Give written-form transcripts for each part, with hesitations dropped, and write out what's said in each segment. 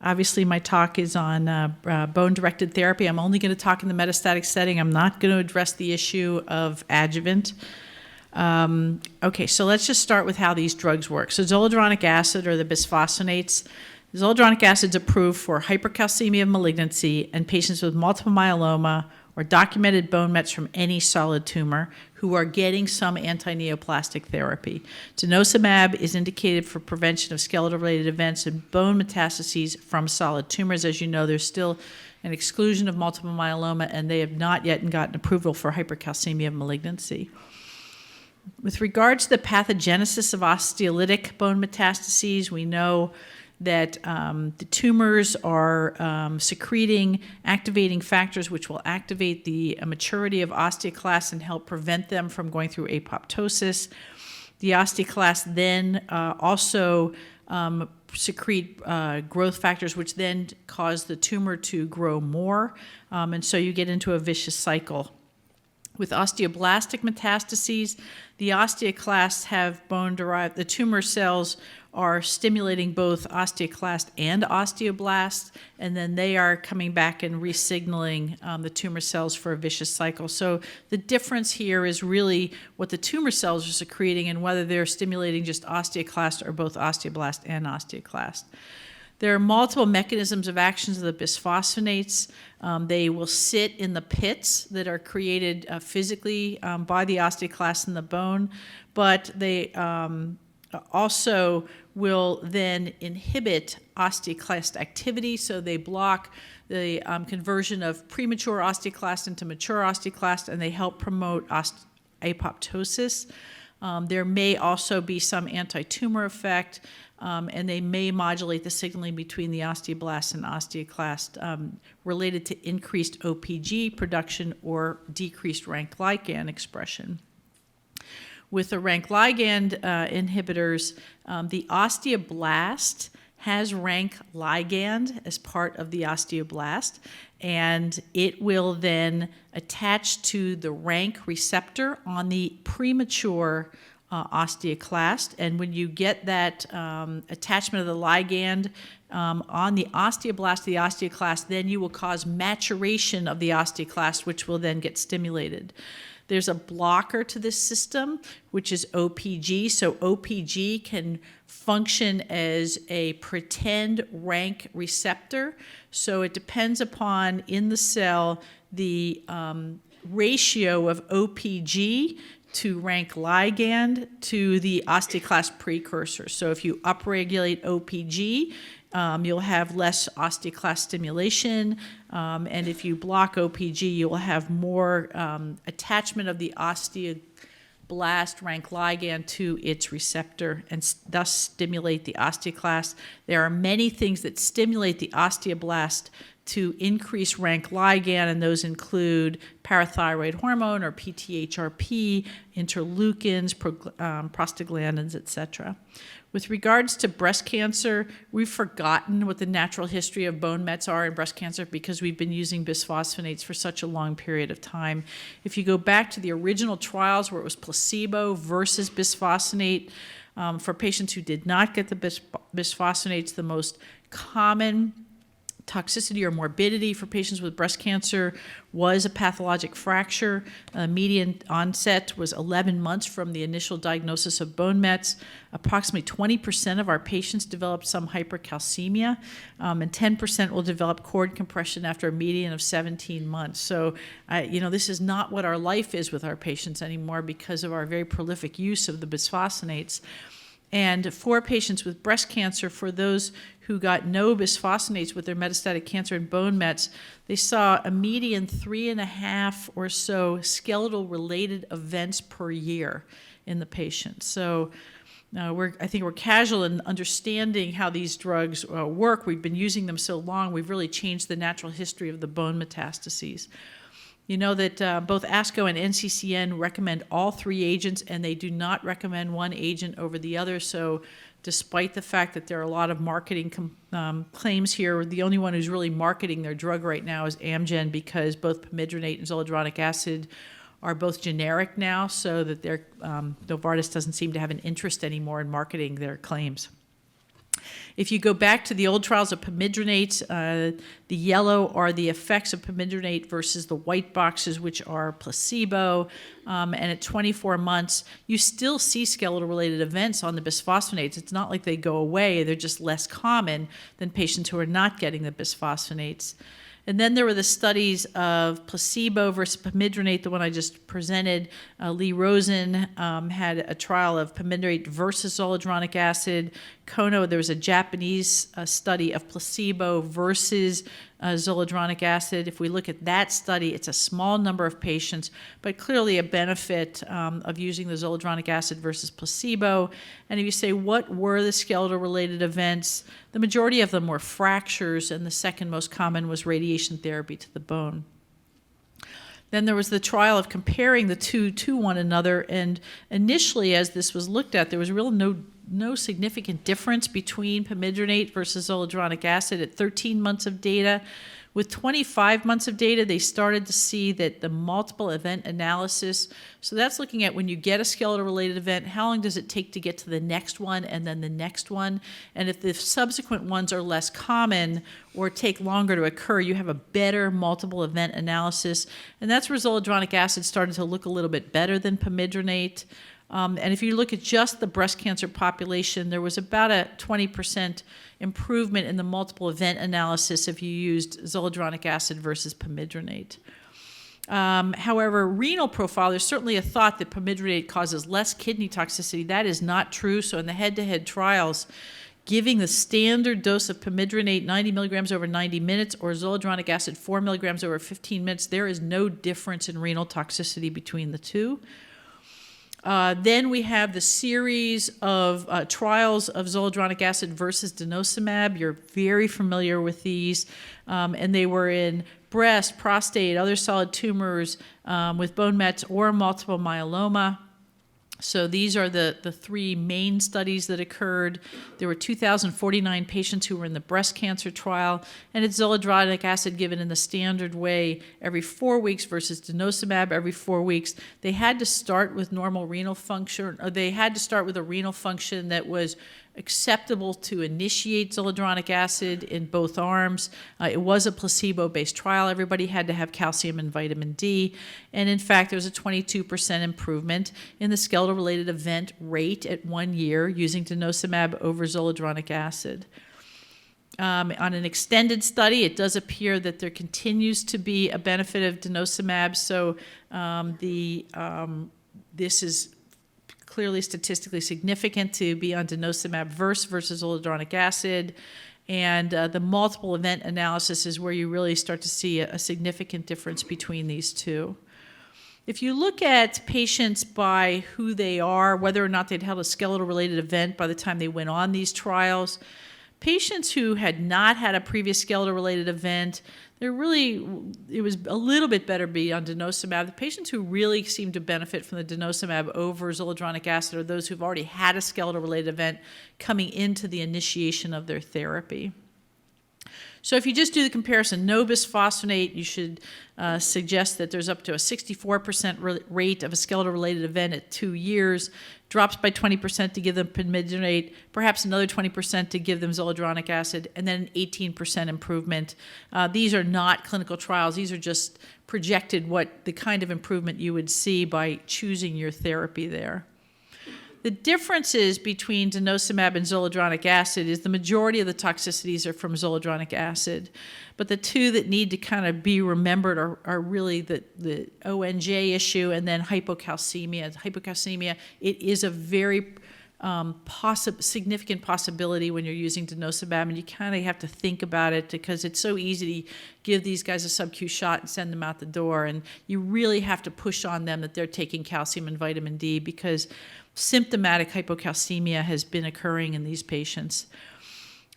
Obviously, my talk is on bone-directed therapy. I'm only going to talk in the metastatic setting. I'm not going to address the issue of adjuvant. Okay, so let's just start with how these drugs work. So zoledronic acid, or the bisphosphonates. Zoledronic acid is approved for hypercalcemia of malignancy and patients with multiple myeloma or documented bone mets from any solid tumor who are getting some anti-neoplastic therapy. Denosumab is indicated for prevention of skeletal-related events and bone metastases from solid tumors. As you know, there's still an exclusion of multiple myeloma, and they have not yet gotten approval for hypercalcemia of malignancy. With regards to the pathogenesis of osteolytic bone metastases, we know that the tumors are secreting activating factors which will activate the maturity of osteoclasts and help prevent them from going through apoptosis. The osteoclasts then also secrete growth factors which then cause the tumor to grow more, and so you get into a vicious cycle. With osteoblastic metastases, the osteoclasts have bone-derived, the tumor cells are stimulating both osteoclast and osteoblast, and then they are coming back and resignaling the tumor cells for a vicious cycle. So the difference here is really what the tumor cells are secreting and whether they're stimulating just osteoclast or both osteoblast and osteoclast. There are multiple mechanisms of actions of the bisphosphonates. They will sit in the pits that are created physically by the osteoclasts in the bone, but they also will then inhibit osteoclast activity, so they block the conversion of premature osteoclast into mature osteoclast, and they help promote apoptosis. There may also be some anti-tumor effect, and they may modulate the signaling between the osteoblast and osteoclast related to increased OPG production or decreased rank ligand expression. With the rank ligand inhibitors, the osteoblast has rank ligand as part of the osteoblast, and it will then attach to the rank receptor on the premature osteoclast. And when you get that attachment of the ligand on the osteoblast, the osteoclast, then you will cause maturation of the osteoclast, which will then get stimulated. There's a blocker to this system, which is OPG. So OPG can function as a pretend rank receptor. So it depends upon, in the cell, the ratio of OPG to rank ligand to the osteoclast precursor. So if you upregulate OPG, you'll have less osteoclast stimulation, and if you block OPG, you'll have more attachment of the osteoblast rank ligand to its receptor and thus stimulate the osteoclast. There are many things that stimulate the osteoblast to increase rank ligand, and those include parathyroid hormone, or PTHRP, interleukins, prostaglandins, etc. With regards to breast cancer, we've forgotten what the natural history of bone mets are in breast cancer because we've been using bisphosphonates for such a long period of time. If you go back to the original trials where it was placebo versus bisphosphonate, for patients who did not get the bisphosphonates, the most common toxicity or morbidity for patients with breast cancer was a pathologic fracture. Median onset was 11 months from the initial diagnosis of bone mets. Approximately 20% of our patients developed some hypercalcemia, and 10% will develop cord compression after a median of 17 months. So, this is not what our life is with our patients anymore because of our very prolific use of the bisphosphonates. And for patients with breast cancer, for those who got no bisphosphonates with their metastatic cancer and bone mets, they saw a median 3.5 or so skeletal-related events per year in the patient. So I think we're casual in understanding how these drugs work. We've been using them so long, we've really changed the natural history of the bone metastases. You know that both ASCO and NCCN recommend all three agents, and they do not recommend one agent over the other. So despite the fact that there are a lot of marketing claims here, the only one who's really marketing their drug right now is Amgen, because both pamidronate and zoledronic acid are both generic now, so that Novartis doesn't seem to have an interest anymore in marketing their claims. If you go back to the old trials of pamidronate, the yellow are the effects of pamidronate versus the white boxes, which are placebo. And at 24 months, you still see skeletal-related events on the bisphosphonates. It's not like they go away. They're just less common than patients who are not getting the bisphosphonates. And then there were the studies of placebo versus pamidronate, the one I just presented. Lee Rosen had a trial of pamidronate versus zoledronic acid. Kono, there was a Japanese study of placebo versus zoledronic acid. If we look at that study, it's a small number of patients, but clearly a benefit of using the zoledronic acid versus placebo. And if you say, what were the skeletal-related events? The majority of them were fractures, and the second most common was radiation therapy to the bone. Then there was the trial of comparing the two to one another, and initially, as this was looked at, there was really no significant difference between pamidronate versus zoledronic acid at 13 months of data. With 25 months of data, they started to see that the multiple event analysis, so that's looking at when you get a skeletal-related event, how long does it take to get to the next one and then the next one? And if the subsequent ones are less common or take longer to occur, you have a better multiple event analysis. And that's where zoledronic acid started to look a little bit better than pamidronate. And if you look at just the breast cancer population, there was about a 20% improvement in the multiple event analysis if you used zoledronic acid versus pamidronate. However, renal profile, there's certainly a thought that pamidronate causes less kidney toxicity. That is not true. So in the head-to-head trials, giving the standard dose of pamidronate 90 milligrams over 90 minutes or zoledronic acid 4 milligrams over 15 minutes, there is no difference in renal toxicity between the two. Then we have the series of trials of zoledronic acid versus denosumab. You're very familiar with these, and they were in breast, prostate, other solid tumors with bone mets or multiple myeloma. So these are the three main studies that occurred. There were 2,049 patients who were in the breast cancer trial, and it's zoledronic acid given in the standard way every 4 weeks versus denosumab every 4 weeks. They had to start with normal renal function, or they had to start with a renal function that was acceptable to initiate zoledronic acid in both arms. It was a placebo-based trial. Everybody had to have calcium and vitamin D. And in fact, there was a 22% improvement in the skeletal-related event rate at 1 year using denosumab over zoledronic acid. On an extended study, it does appear that there continues to be a benefit of denosumab. So this is clearly statistically significant to be on denosumab versus zoledronic acid. And the multiple event analysis is where you really start to see a significant difference between these two. If you look at patients by who they are, whether or not they'd had a skeletal-related event by the time they went on these trials, patients who had not had a previous skeletal-related event, it was a little bit better to be on denosumab. The patients who really seem to benefit from the denosumab over zoledronic acid are those who've already had a skeletal-related event coming into the initiation of their therapy. So if you just do the comparison, no bisphosphonate, you should suggest that there's up to a 64% rate of a skeletal-related event at 2 years, drops by 20% to give them pamidronate, perhaps another 20% to give them zoledronic acid, and then an 18% improvement. These are not clinical trials. These are just projected what the kind of improvement you would see by choosing your therapy there. The differences between denosumab and zoledronic acid is the majority of the toxicities are from zoledronic acid, but the two that need to kind of be remembered are really the ONJ issue and then hypocalcemia. Hypocalcemia, it is a very significant possibility when you're using denosumab, and you kind of have to think about it because it's so easy to give these guys a sub-Q shot and send them out the door, and you really have to push on them that they're taking calcium and vitamin D because symptomatic hypocalcemia has been occurring in these patients.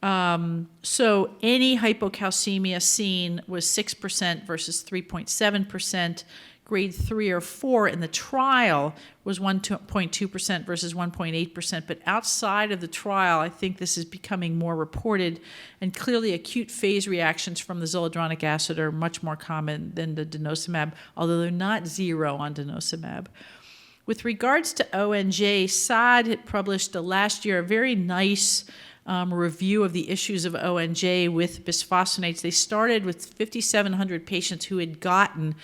So any hypocalcemia seen was 6% versus 3.7%. Grade 3 or 4 in the trial was 1.2% versus 1.8%. But outside of the trial, I think this is becoming more reported. And clearly acute phase reactions from the zoledronic acid are much more common than the denosumab, although they're not zero on denosumab. With regards to ONJ, SAD had published last year a very nice review of the issues of ONJ with bisphosphonates. They started with 5,700 patients who had gotten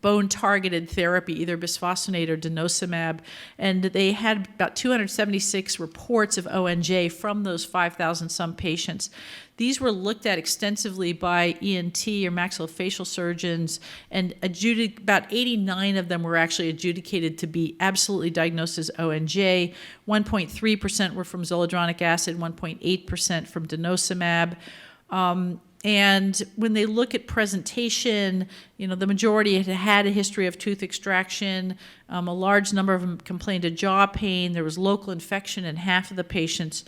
bone-targeted therapy, either bisphosphonate or denosumab, and they had about 276 reports of ONJ from those 5,000-some patients. These were looked at extensively by ENT or maxillofacial surgeons, and about 89 of them were actually adjudicated to be absolutely diagnosed as ONJ. 1.3% were from zoledronic acid, 1.8% from denosumab. And when they look at presentation, the majority had a history of tooth extraction. A large number of them complained of jaw pain. There was local infection in half of the patients.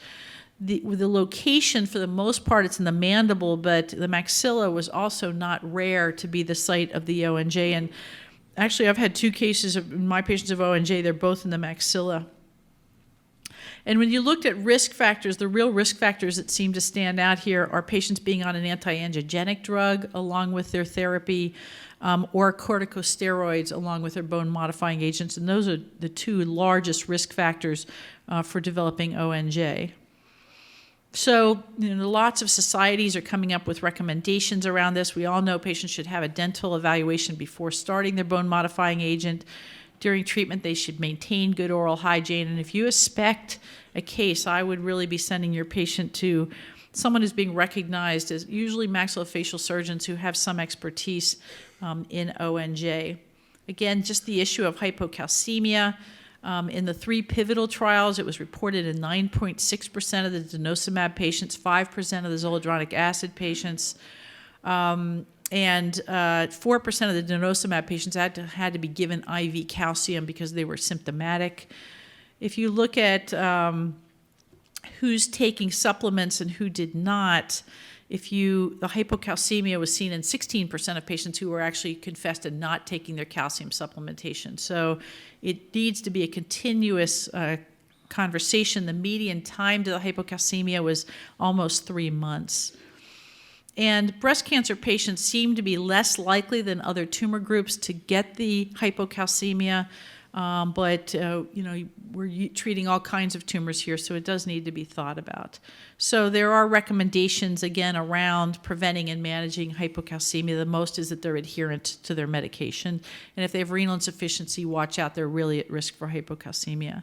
The location, for the most part, it's in the mandible, but the maxilla was also not rare to be the site of the ONJ. And actually, I've had 2 cases of my patients of ONJ. They're both in the maxilla. And when you looked at risk factors, the real risk factors that seem to stand out here are patients being on an anti-angiogenic drug along with their therapy, or corticosteroids along with their bone-modifying agents. And those are the 2 largest risk factors for developing ONJ. So lots of societies are coming up with recommendations around this. We all know patients should have a dental evaluation before starting their bone-modifying agent. During treatment, they should maintain good oral hygiene. And if you expect a case, I would really be sending your patient to someone who's being recognized as usually maxillofacial surgeons who have some expertise in ONJ. Again, just the issue of hypocalcemia. In the 3 pivotal trials, it was reported in 9.6% of the denosumab patients, 5% of the zoledronic acid patients. And 4% of the denosumab patients had to be given IV calcium because they were symptomatic. If you look at who's taking supplements and who did not, the hypocalcemia was seen in 16% of patients who were actually confessed to not taking their calcium supplementation. So it needs to be a continuous conversation. The median time to the hypocalcemia was almost 3 months. And breast cancer patients seem to be less likely than other tumor groups to get the hypocalcemia, but we're treating all kinds of tumors here, so it does need to be thought about. So there are recommendations, again, around preventing and managing hypocalcemia. The most is that they're adherent to their medication. And if they have renal insufficiency, watch out, they're really at risk for hypocalcemia.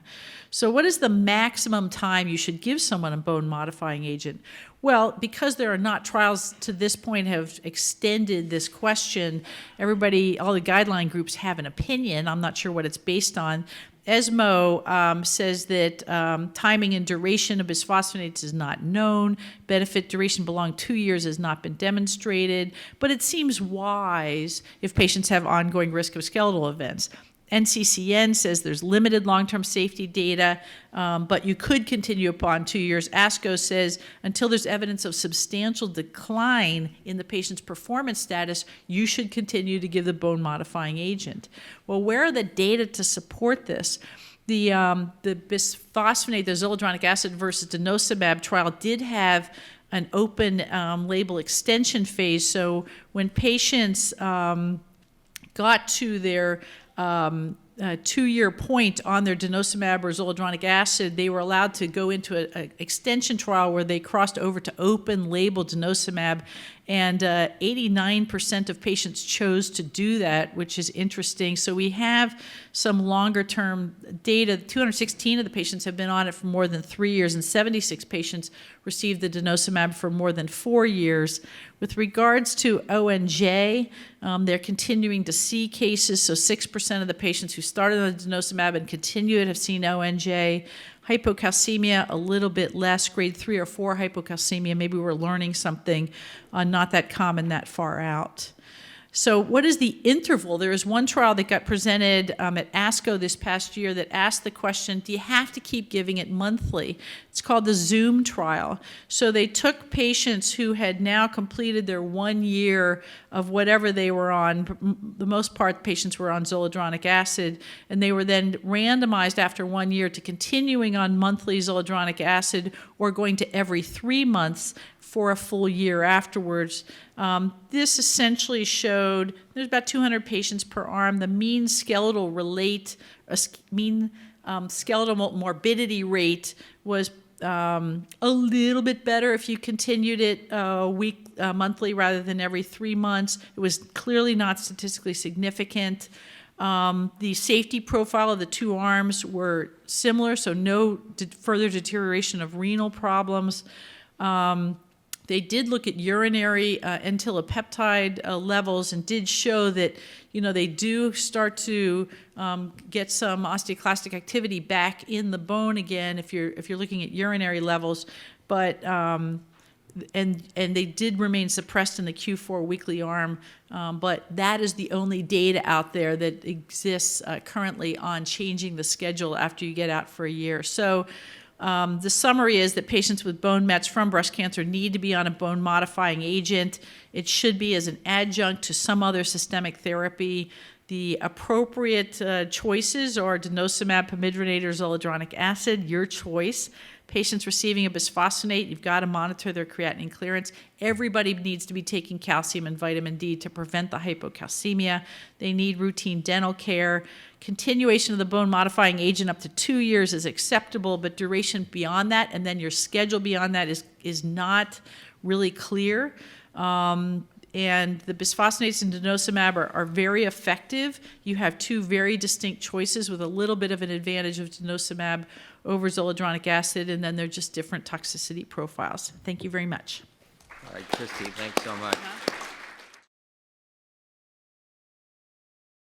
So what is the maximum time you should give someone a bone-modifying agent? Well, because there are not trials to this point have extended this question, all the guideline groups have an opinion. I'm not sure what it's based on. ESMO says that timing and duration of bisphosphonates is not known. Benefit duration beyond 2 years has not been demonstrated, but it seems wise if patients have ongoing risk of skeletal events. NCCN says there's limited long-term safety data, but you could continue upon 2 years. ASCO says until there's evidence of substantial decline in the patient's performance status, you should continue to give the bone-modifying agent. Well, where are the data to support this? The bisphosphonate, the zoledronic acid versus denosumab trial did have an open label extension phase. So when patients got to their 2-year point on their denosumab or zoledronic acid, they were allowed to go into an extension trial where they crossed over to open label denosumab, and 89% of patients chose to do that, which is interesting. So we have some longer term data. 216 of the patients have been on it for more than 3 years, and 76 patients received the denosumab for more than 4 years. With regards to ONJ, they're continuing to see cases. So 6% of the patients who started on the denosumab and continued have seen ONJ. Hypocalcemia, a little bit less, grade 3 or 4 hypocalcemia. Maybe we're learning something, not that common that far out. So what is the interval? There is one trial that got presented at ASCO this past year that asked the question, do you have to keep giving it monthly? It's called the ZOOM trial. So they took patients who had now completed their 1 year of whatever they were on. The most part, patients were on zoledronic acid, and they were then randomized after 1 year to continuing on monthly zoledronic acid or going to every 3 months for a full year afterwards. This essentially showed there's about 200 patients per arm. The mean skeletal morbidity rate was A little bit better if you continued it monthly rather than every 3 months. It was clearly not statistically significant. The safety profile of the two arms were similar, so no further deterioration of renal problems. They did look at urinary N-tillopeptide levels and did show that, they do start to get some osteoclastic activity back in the bone again if you're looking at urinary levels, but and they did remain suppressed in the Q4 weekly arm, but that is the only data out there that exists currently on changing the schedule after you get out for a year. So the summary is that patients with bone mets from breast cancer need to be on a bone modifying agent. It should be as an adjunct to some other systemic therapy. The appropriate choices are denosumab, pamidronate, or zoledronic acid, your choice. Patients receiving a bisphosphonate, you've got to monitor their creatinine clearance. Everybody needs to be taking calcium and vitamin D to prevent the hypocalcemia. They need routine dental care. Continuation of the bone modifying agent up to 2 years is acceptable, but duration beyond that and then your schedule beyond that is not really clear. And the bisphosphonates and denosumab are very effective. You have two very distinct choices with a little bit of an advantage of denosumab over zoledronic acid, and then they're just different toxicity profiles. Thank you very much. All right, Christy, thanks so much.